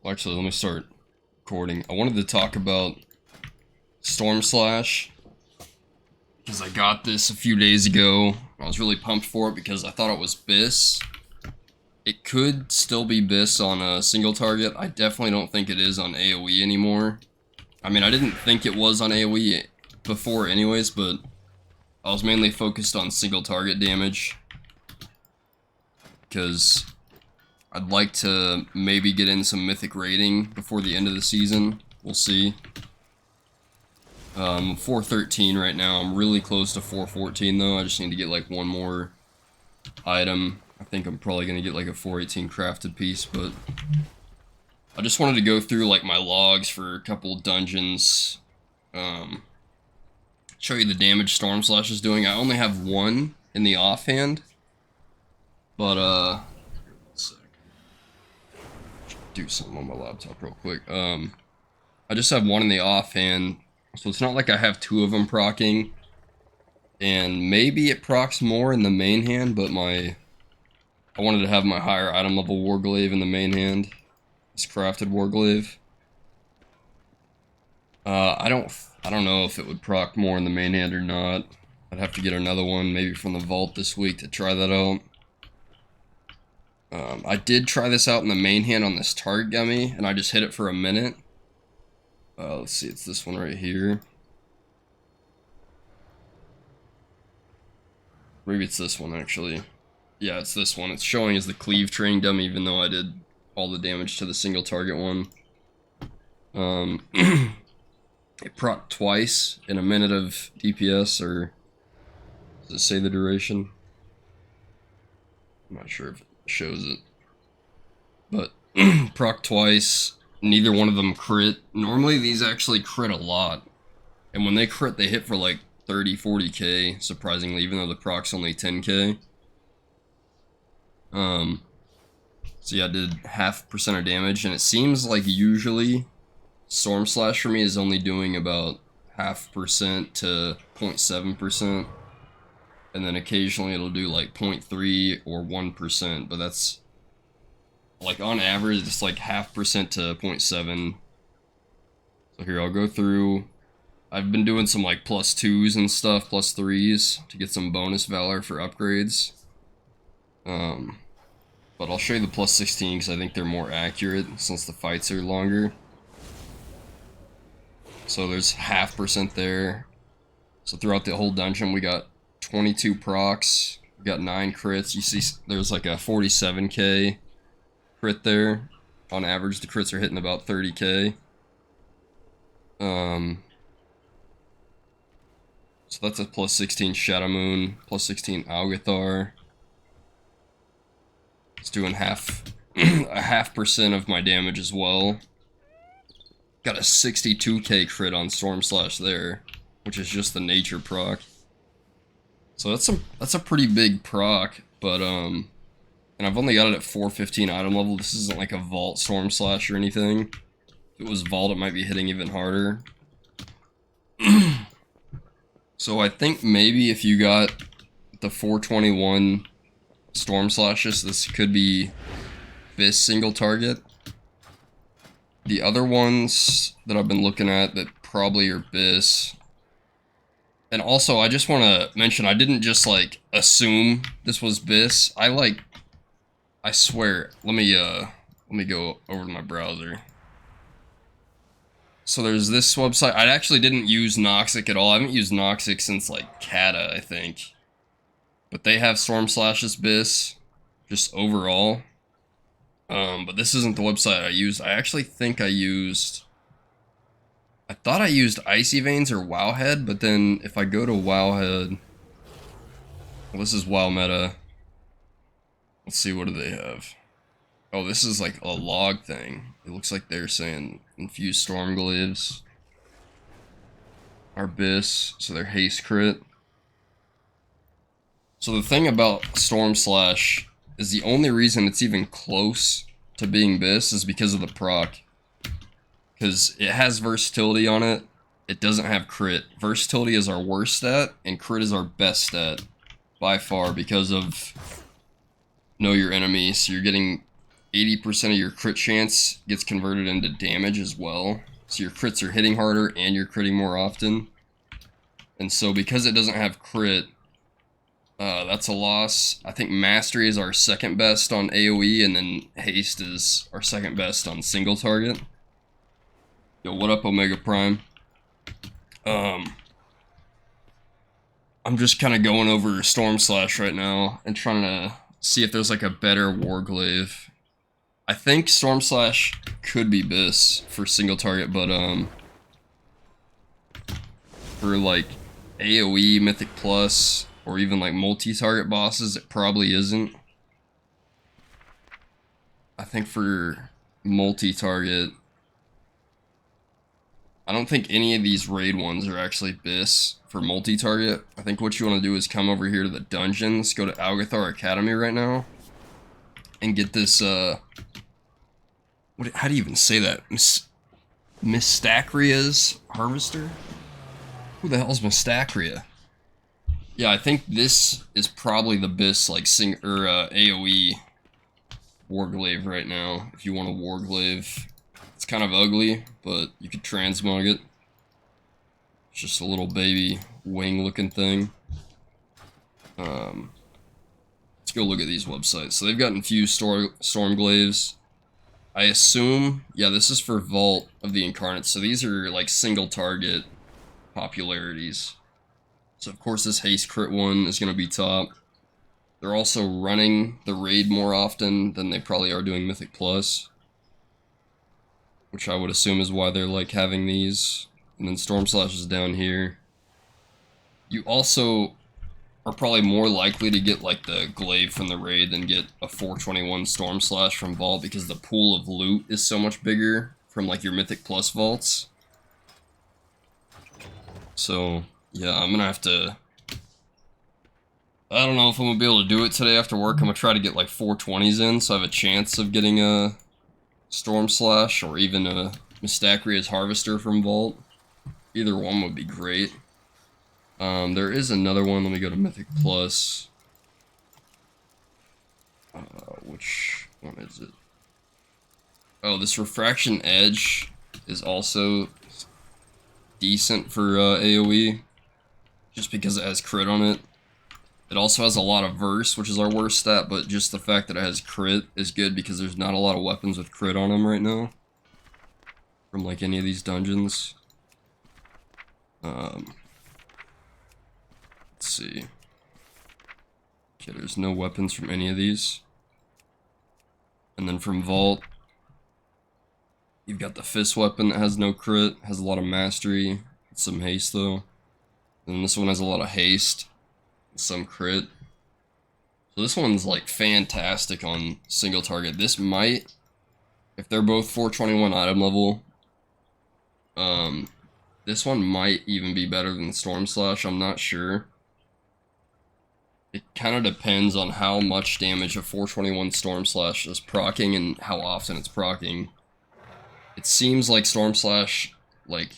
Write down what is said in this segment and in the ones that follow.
Well, actually, let me start recording. I wanted to talk about Stormslash because I got this a few days ago. I was really pumped for it because I thought it was BIS. It could still be BIS on a single target. I definitely don't think it is on AoE anymore. I mean, I didn't think it was on AoE before anyways, but I was mainly focused on single target damage because I'd like to maybe get in some mythic rating before the end of the season. We'll see. 413 right now. I'm really close to 414 though. I just need to get like one more item. I think I'm probably going to get like a 418 crafted piece, but I just wanted to go through like my logs for a couple dungeons. Show you the damage Stormslash is doing. I only have one in the offhand, but do something on my laptop real quick. I just have one in the offhand, so it's not like I have two of them proccing. And maybe it procs more in the main hand, but I wanted to have my higher item level Warglaive in the main hand. This crafted Warglaive. I don't know if it would proc more in the main hand or not. I'd have to get another one, maybe from the vault this week, to try that out. I did try this out in the main hand on this target gummy, and I just hit it for a minute. Let's see, it's this one right here. Maybe it's this one, actually. Yeah, it's this one. It's showing as the cleave train dummy, even though I did all the damage to the single target one. It proc twice in a minute of DPS, or does it say the duration? I'm not sure if it shows it. But proc twice, neither one of them crit. Normally these actually crit a lot. And when they crit, they hit for like 30, 40k, surprisingly, even though the proc's only 10k. So yeah, I did 0.5% of damage, and it seems like usually Stormslash for me is only doing about 0.5% to 0.7%. And then occasionally it'll do like 0.3 or 1%, but that's like on average it's like 0.5% to 0.7. So here, I'll go through. I've been doing some like +2s and stuff, +3s to get some bonus valor for upgrades. But I'll show you the +16 because I think they're more accurate since the fights are longer. So there's 0.5% there. So throughout the whole dungeon we got 22 procs, we got 9 crits. You see there's like a 47k crit there. On average the crits are hitting about 30k. So that's a +16 Shadow Moon, +16 Algathar. It's doing a 0.5% of my damage as well. Got a 62k crit on Stormslash there, which is just the nature proc. So that's a pretty big proc, but and I've only got it at 415 item level. This isn't like a vault Stormslash or anything. If it was vault, it might be hitting even harder. So I think maybe if you got the 421 Stormslashes, this could be BIS single target. The other ones that I've been looking at that probably are BIS. And also, I just want to mention, I didn't just like assume this was BIS. I swear, let me go over to my browser. So there's this website. I actually didn't use Noxic at all. I haven't used Noxic since like Kata, I think. But they have Stormslash's BIS, just overall. But this isn't the website I used. I actually think I thought I used Icy Veins or Wowhead, but then if I go to Wowhead, well, this is WoW Meta. Let's see, what do they have? Oh, this is like a log thing. It looks like they're saying infused Stormglaives are BIS, so they're haste crit. So the thing about Stormslash is the only reason it's even close to being BIS is because of the proc. Because it has versatility on it. It doesn't have crit. Versatility is our worst stat, and crit is our best stat by far because of know your enemy. So you're getting 80% of your crit chance gets converted into damage as well. So your crits are hitting harder and you're critting more often. And so because it doesn't have crit, that's a loss. I think Mastery is our second best on AoE, and then Haste is our second best on single target. Yo, what up, Omega Prime? I'm just kind of going over Stormslash right now and trying to see if there's like a better Warglaive. I think Stormslash could be Bis for single target, but for like AoE, Mythic Plus, or even like multi-target bosses, it probably isn't. I think for multi-target, I don't think any of these raid ones are actually Bis for multi-target. I think what you want to do is come over here to the dungeons, go to Algathar Academy right now, and get this, how do you even say that? Mystacria's Harvester? Who the hell is Mystacria? Yeah, I think this is probably the Bis, like, AoE Warglaive right now, if you want a Warglaive. It's kind of ugly, but you could transmog it. It's just a little baby wing-looking thing. Let's go look at these websites. So they've got infused Stormglaives. I assume, yeah, this is for Vault of the Incarnate, so these are, like, single-target popularities. So of course this haste crit one is going to be top. They're also running the raid more often than they probably are doing Mythic Plus, which I would assume is why they're like having these. And then Stormslash is down here. You also are probably more likely to get like the glaive from the raid than get a 421 Stormslash from Vault, because the pool of loot is so much bigger from like your Mythic Plus vaults. So yeah, I'm gonna have to, I don't know if I'm gonna be able to do it today after work. I'm gonna try to get like 420s in, so I have a chance of getting a Stormslash or even a Mystacria's Harvester from Vault. Either one would be great. There is another one. Let me go to Mythic Plus. Which one is it? Oh, this Refraction Edge is also decent for AoE, just because it has crit on it. It also has a lot of verse, which is our worst stat, but just the fact that it has crit is good because there's not a lot of weapons with crit on them right now from like any of these dungeons. Let's see. Okay, there's no weapons from any of these. And then from Vault, you've got the Fist weapon that has no crit, has a lot of mastery, some haste though. And then this one has a lot of haste, some crit. So this one's like fantastic on single target. This might, if they're both 421 item level, this one might even be better than Stormslash. I'm not sure. It kind of depends on how much damage a 421 Stormslash is proccing and how often it's proccing. It seems like Stormslash, like,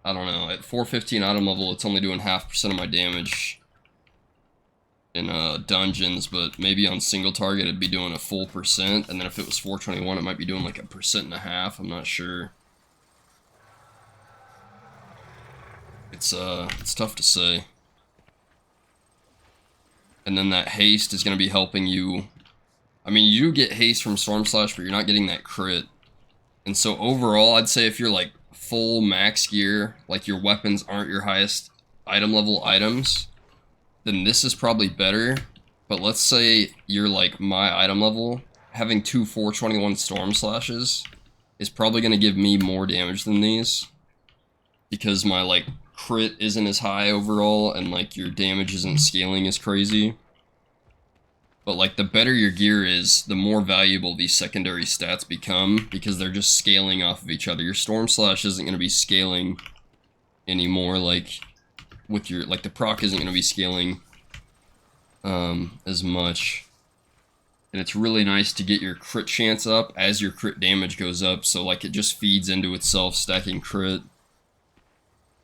I don't know, at 415 item level, it's only doing 0.5% of my damage in dungeons, but maybe on single target it'd be doing a full percent, and then if it was 421 it might be doing like 1.5%, I'm not sure. It's tough to say. And then that haste is going to be helping you. I mean, you get haste from Stormslash, but you're not getting that crit. And so overall, I'd say if you're like full max gear, like your weapons aren't your highest item level items, then this is probably better. But let's say you're like my item level, having two 421 Stormslashes is probably going to give me more damage than these, because my like crit isn't as high overall and like your damage isn't scaling as crazy. But like the better your gear is, the more valuable these secondary stats become, because they're just scaling off of each other. Your Stormslash isn't going to be scaling anymore, like with your, like the proc isn't going to be scaling as much. And it's really nice to get your crit chance up as your crit damage goes up, so like it just feeds into itself, stacking crit.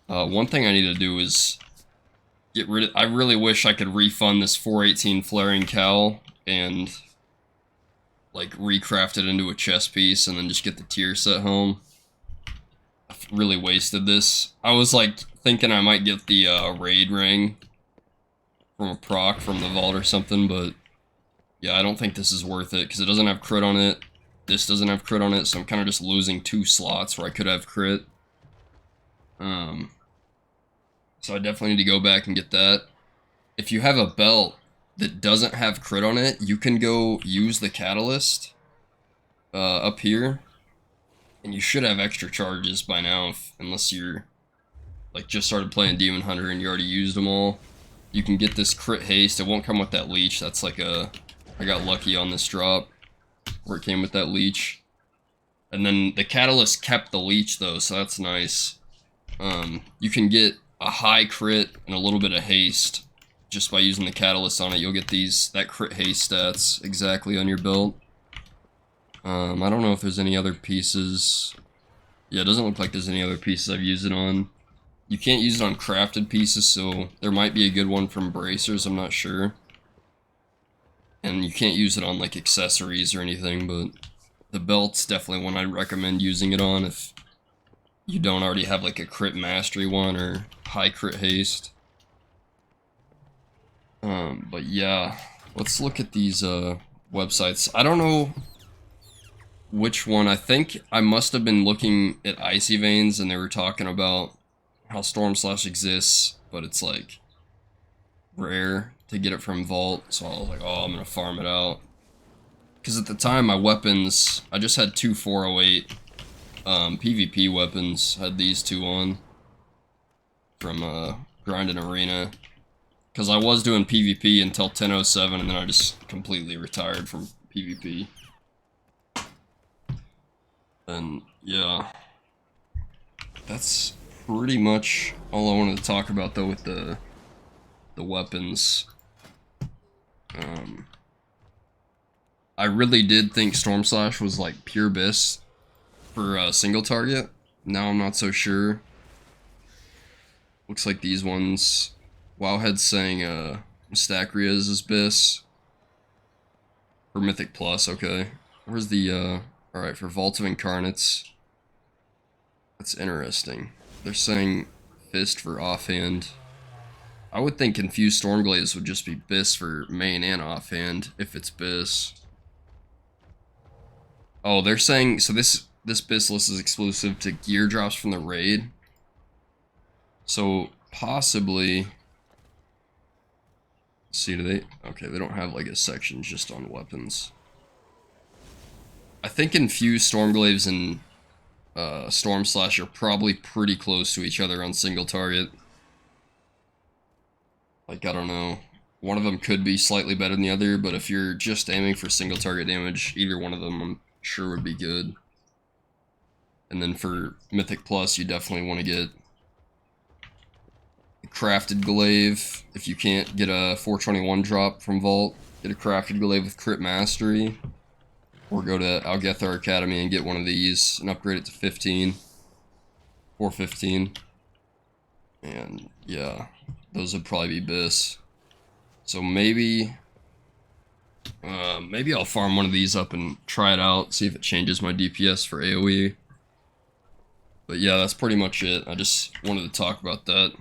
One thing I need to do is get rid of, I really wish I could refund this 418 Flaring Cowl and like recraft it into a chest piece and then just get the tier set home. I really wasted this. I was like thinking I might get the raid ring from a proc from the vault or something, but yeah, I don't think this is worth it because it doesn't have crit on it. This doesn't have crit on it, so I'm kind of just losing 2 slots where I could have crit. So I definitely need to go back and get that. If you have a belt that doesn't have crit on it, you can go use the catalyst up here, and you should have extra charges by now, unless you're like just started playing Demon Hunter and you already used them all. You can get this crit haste. It won't come with that leech. That's like I got lucky on this drop where it came with that leech. And then the catalyst kept the leech though, so that's nice. You can get a high crit and a little bit of haste just by using the catalyst on it. You'll get that crit haste stats exactly on your belt. I don't know if there's any other pieces. Yeah, it doesn't look like there's any other pieces I've used it on. You can't use it on crafted pieces, so there might be a good one from bracers, I'm not sure. And you can't use it on like accessories or anything, but the belt's definitely one I'd recommend using it on if you don't already have like a crit mastery one or high crit haste. But yeah, let's look at these websites. I don't know which one. I think I must have been looking at Icy Veins and they were talking about how Stormslash exists, but it's like rare to get it from Vault, so I was like, oh, I'm gonna farm it out. Because at the time, my weapons, I just had 2 408 PvP weapons. I had these 2 on from Grinding Arena. Because I was doing PvP until 10:07, and then I just completely retired from PvP. And yeah, that's pretty much all I wanted to talk about though with the weapons. I really did think Stormslash was like pure Biss for single target. Now I'm not so sure. Looks like these ones, Wowhead's saying Mystakria's is Biss. For Mythic Plus, okay. Where's the alright, for Vault of Incarnates. That's interesting. They're saying Fist for offhand. I would think Confused Stormglaives would just be Biss for main and offhand, if it's Biss. Oh, they're saying, so this Biss list is exclusive to gear drops from the raid. So, possibly... Let's see, do they... Okay, they don't have like a section just on weapons. I think Infused Stormglaives and Stormslash are probably pretty close to each other on single target. Like, I don't know. One of them could be slightly better than the other, but if you're just aiming for single target damage, either one of them I'm sure would be good. And then for Mythic Plus, you definitely want to get a Crafted Glaive. If you can't get a 421 drop from Vault, get a Crafted Glaive with Crit Mastery. Or go to Algethar Academy and get one of these and upgrade it to 15. 415. And yeah, those would probably be Biss. So maybe I'll farm one of these up and try it out, see if it changes my DPS for AoE. But yeah, that's pretty much it. I just wanted to talk about that.